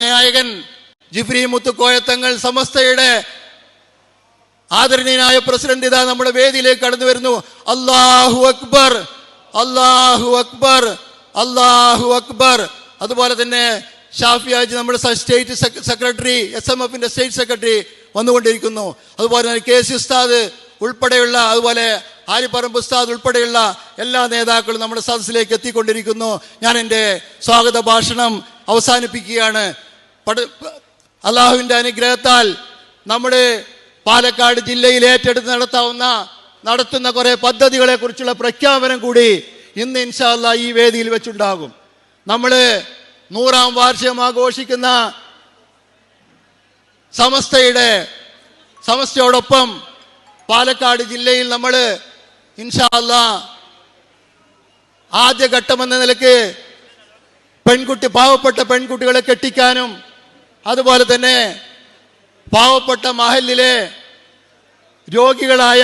നായകൻ ജിഫ്രി മുത്തുക്കോയത്തങ്ങൾ സമസ്തയുടെ ആദരണീയനായ പ്രസിഡന്റ് ഇതാ നമ്മുടെ വേദിയിലേക്ക് കടന്നു വരുന്നു. അല്ലാഹു അക്ബർ, അല്ലാഹു അക്ബർ, അല്ലാഹു അക്ബർ. അതുപോലെ തന്നെ ഷാഫി ഹാജി നമ്മുടെ സ്റ്റേറ്റ് സെക്രട്ടറി, SMF-ന്റെ സ്റ്റേറ്റ് സെക്രട്ടറി വന്നുകൊണ്ടിരിക്കുന്നു. അതുപോലെ തന്നെ KC ഉസ്താദ് ഉൾപ്പെടെയുള്ള, അതുപോലെ ആലിപ്പറമ്പ് ഉസ്താദ് ഉൾപ്പെടെയുള്ള എല്ലാ നേതാക്കളും നമ്മുടെ സദസ്സിലേക്ക് എത്തിക്കൊണ്ടിരിക്കുന്നു. ഞാൻ എൻ്റെ സ്വാഗത ഭാഷണം അവസാനിപ്പിക്കുകയാണ്. അള്ളാഹുവിൻ്റെ അനുഗ്രഹത്താൽ നമ്മുടെ പാലക്കാട് ജില്ലയിൽ ഏറ്റെടുത്ത് നടത്തുന്ന കുറേ പദ്ധതികളെ കുറിച്ചുള്ള പ്രഖ്യാപനം കൂടി ഇന്ന് ഇൻഷാ അല്ലാഹ് ഈ വേദിയിൽ വെച്ചുണ്ടാകും. നമ്മൾ 100ാം വാർഷികം ആഘോഷിക്കുന്ന സമസ്തയോടൊപ്പം പാലക്കാട് ജില്ലയിൽ നമ്മൾ ഇൻഷാ അല്ലാഹ് ആദ്യഘട്ടമെന്ന നിലയ്ക്ക് പാവപ്പെട്ട പെൺകുട്ടികളെ കെട്ടിക്കാനും, അതുപോലെ തന്നെ പാവപ്പെട്ട മഹല്ലിലെ രോഗികളായ